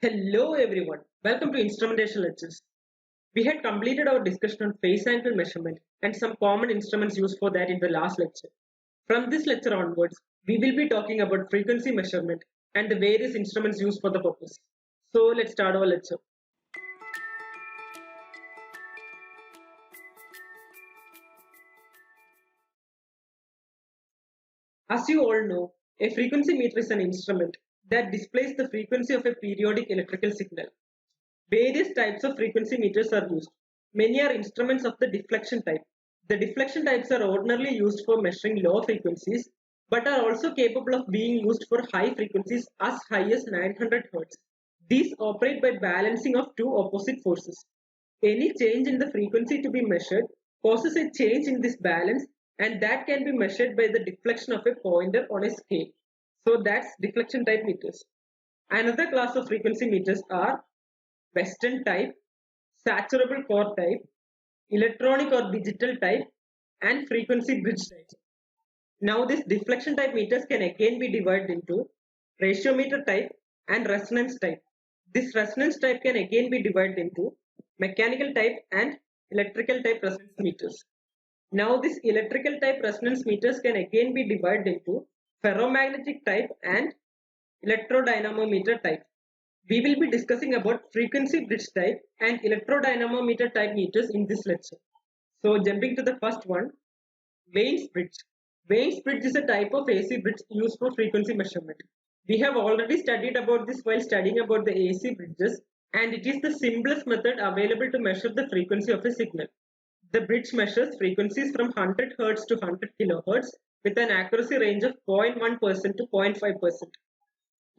Hello everyone, welcome to Instrumentation Lectures. We had completed our discussion on phase angle measurement and some common instruments used for that in the last lecture. From this lecture onwards, we will be talking about frequency measurement and the various instruments used for the purpose. So let's start our lecture. As you all know, a frequency meter is an instrument that displays the frequency of a periodic electrical signal. Various types of frequency meters are used. Many are instruments of the deflection type. The deflection types are ordinarily used for measuring low frequencies, but are also capable of being used for high frequencies as high as 900 Hz. These operate by balancing of two opposite forces. Any change in the frequency to be measured causes a change in this balance, and that can be measured by the deflection of a pointer on a scale. So that's deflection type meters. Another class of frequency meters are Western type, saturable core type, electronic or digital type, and frequency bridge type. Now these deflection type meters can again be divided into ratio meter type and resonance type. This resonance type can again be divided into mechanical type and electrical type resonance meters. Now this electrical type resonance meters can again be divided into ferromagnetic type and electrodynamometer type. We will be discussing about frequency bridge type and electrodynamometer type meters in this lecture. So jumping to the first one, Wayne's bridge. Wayne's bridge is a type of AC bridge used for frequency measurement. We have already studied about this while studying about the AC bridges, and it is the simplest method available to measure the frequency of a signal. The bridge measures frequencies from 100 Hz to 100 kHz with an accuracy range of 0.1% to 0.5%.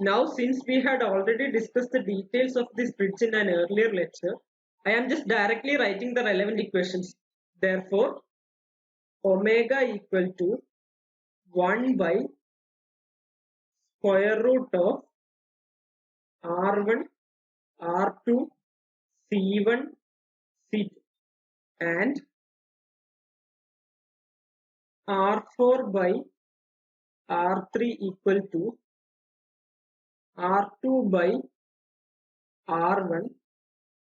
Now, since we had already discussed the details of this bridge in an earlier lecture, I am just directly writing the relevant equations. Therefore, omega equal to 1 by square root of R1, R2, C1, C2 and R4 by R3 equal to R2 by R1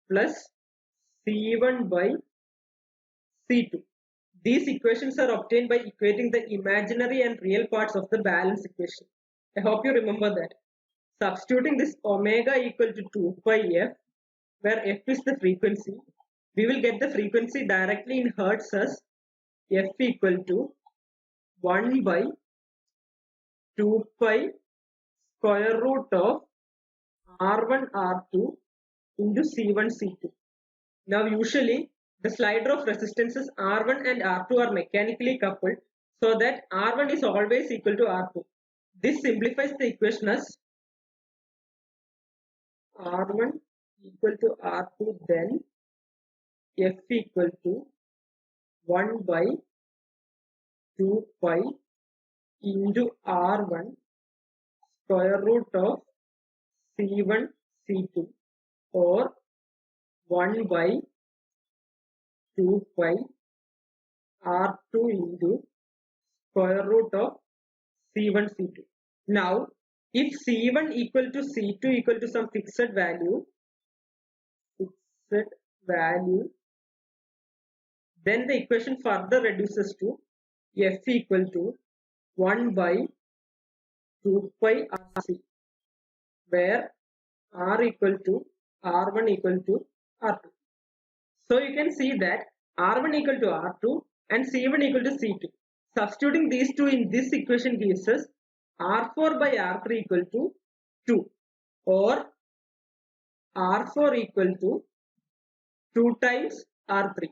plus C1 by C2. These equations are obtained by equating the imaginary and real parts of the balance equation. I hope you remember that. Substituting this omega equal to 2 pi f, where f is the frequency, we will get the frequency directly in hertz as f equal to 1 by 2 pi square root of R1 R2 into C1 C2. Now usually the slider of resistances R1 and R2 are mechanically coupled so that R1 is always equal to R2. This simplifies the equation as R1 equal to R2, then F equal to 1 by 2 pi into R1 square root of C1 C2 or 1 by 2 pi R2 into square root of C1 C2. Now if C1 equal to C2 equal to some fixed value, then the equation further reduces to F equal to 1 by 2 pi RC, where R equal to R1 equal to R2. So you can see that R1 equal to R2 and C1 equal to C2. Substituting these two in this equation gives us R4 by R3 equal to 2 or R4 equal to 2 times R3.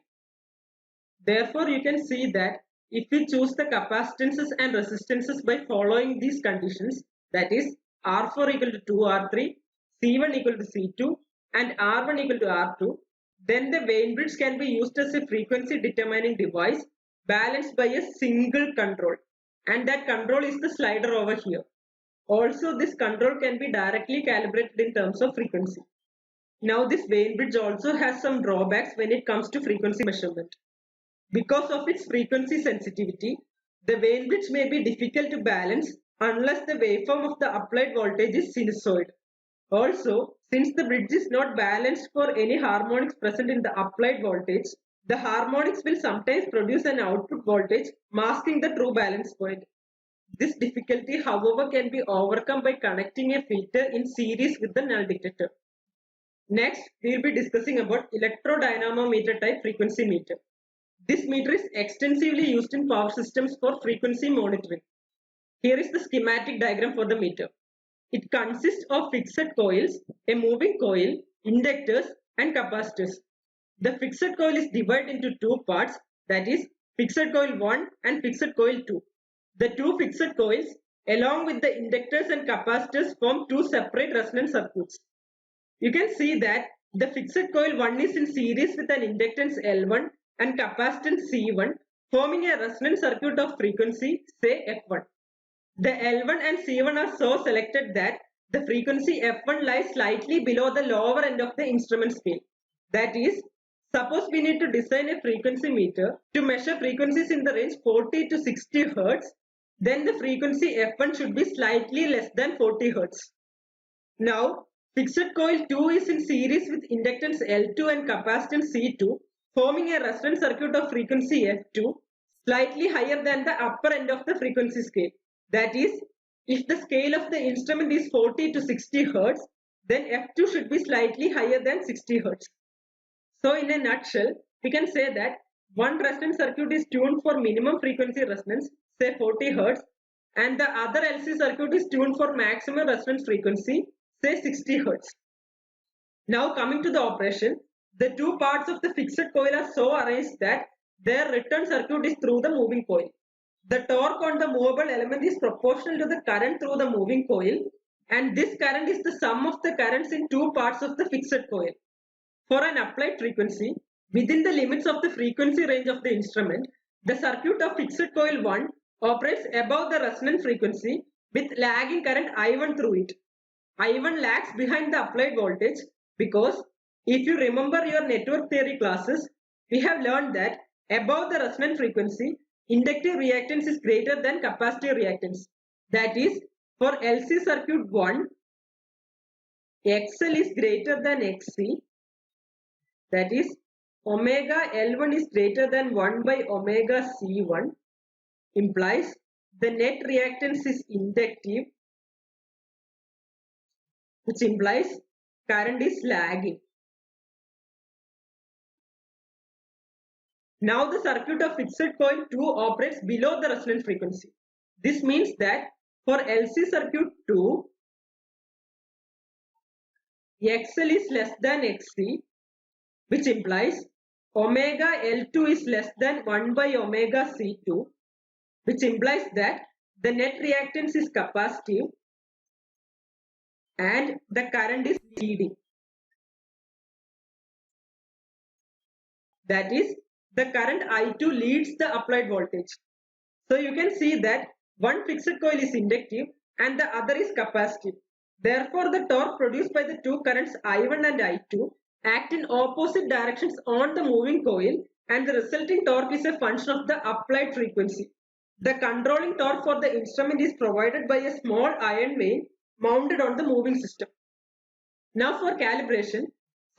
Therefore, you can see that if we choose the capacitances and resistances by following these conditions, that is R4 equal to 2 R3, C1 equal to C2 and R1 equal to R2, then the Wayne bridge can be used as a frequency determining device balanced by a single control, and that control is the slider over here. Also, this control can be directly calibrated in terms of frequency. Now, this Wayne bridge also has some drawbacks when it comes to frequency measurement. Because of its frequency sensitivity, the Wayne bridge may be difficult to balance unless the waveform of the applied voltage is sinusoid. Also, Since the bridge is not balanced for any harmonics present in the applied voltage, the harmonics will sometimes produce an output voltage masking the true balance point. This difficulty, however, can be overcome by connecting a filter in series with the null detector. Next, we will be discussing about electrodynamometer type frequency meter. This meter is extensively used in power systems for frequency monitoring. Here is the schematic diagram for the meter. It consists of fixed coils, a moving coil, inductors and capacitors. The fixed coil is divided into two parts, that is fixed coil 1 and fixed coil 2. The two fixed coils along with the inductors and capacitors form two separate resonance circuits. You can see that the fixed coil 1 is in series with an inductance L1 and capacitance C1 forming a resonance circuit of frequency say F1. The L1 and C1 are so selected that the frequency F1 lies slightly below the lower end of the instrument scale. That is, suppose we need to design a frequency meter to measure frequencies in the range 40 to 60 Hz, then the frequency F1 should be slightly less than 40 Hz. Now, fixed coil 2 is in series with inductance L2 and capacitance C2 forming a resonance circuit of frequency F2 slightly higher than the upper end of the frequency scale. That is, if the scale of the instrument is 40 to 60 Hz, then F2 should be slightly higher than 60 Hz. So in a nutshell, we can say that one resonance circuit is tuned for minimum frequency resonance, say 40 Hz, and the other LC circuit is tuned for maximum resonance frequency, say 60 Hz. Now coming to the operation, the two parts of the fixed coil are so arranged that their return circuit is through the moving coil. The torque on the movable element is proportional to the current through the moving coil, and this current is the sum of the currents in two parts of the fixed coil. For an applied frequency, within the limits of the frequency range of the instrument, the circuit of fixed coil 1 operates above the resonant frequency with lagging current I1 through it. I1 lags behind the applied voltage because if you remember your network theory classes, we have learned that above the resonant frequency, inductive reactance is greater than capacitive reactance. That is, for LC circuit 1, XL is greater than XC. That is, omega L1 is greater than 1 by omega C1 implies the net reactance is inductive, which implies current is lagging. Now the circuit of fixed coil 2 operates below the resonance frequency. This means that for LC circuit 2, XL is less than XC, which implies omega L2 is less than 1 by omega C2, which implies that the net reactance is capacitive and the current is leading. That is, the current I2 leads the applied voltage. So you can see that one fixed coil is inductive and the other is capacitive. Therefore, the torque produced by the two currents I1 and I2 act in opposite directions on the moving coil, and the resulting torque is a function of the applied frequency. The controlling torque for the instrument is provided by a small iron vane mounted on the moving system. Now for calibration,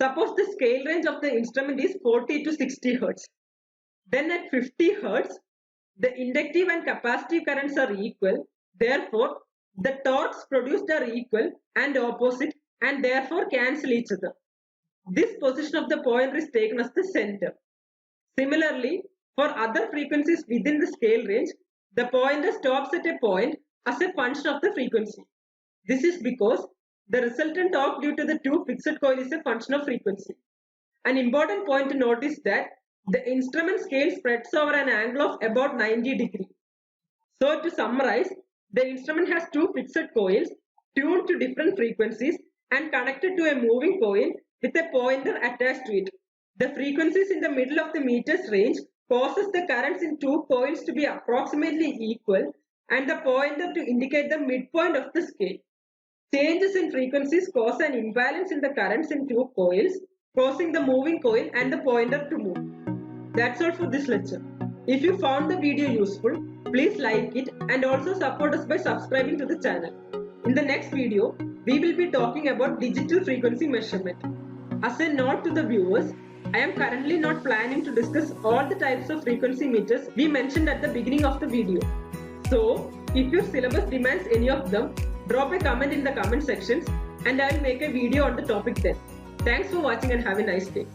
suppose the scale range of the instrument is 40 to 60 Hz. Then at 50 Hz, the inductive and capacitive currents are equal. Therefore, the torques produced are equal and opposite and therefore cancel each other. This position of the pointer is taken as the center. Similarly, for other frequencies within the scale range, the pointer stops at a point as a function of the frequency. This is because the resultant torque due to the two fixed coil is a function of frequency. An important point to note is that the instrument scale spreads over an angle of about 90 degrees. So to summarize, the instrument has two fixed coils tuned to different frequencies and connected to a moving coil with a pointer attached to it. The frequencies in the middle of the meter's range causes the currents in two coils to be approximately equal and the pointer to indicate the midpoint of the scale. Changes in frequencies cause an imbalance in the currents in two coils, causing the moving coil and the pointer to move. That's all for this lecture. If you found the video useful, please like it and also support us by subscribing to the channel. In the next video, we will be talking about digital frequency measurement. As a note to the viewers, I am currently not planning to discuss all the types of frequency meters we mentioned at the beginning of the video. So, if your syllabus demands any of them, drop a comment in the comment sections and I will make a video on the topic then. Thanks for watching and have a nice day.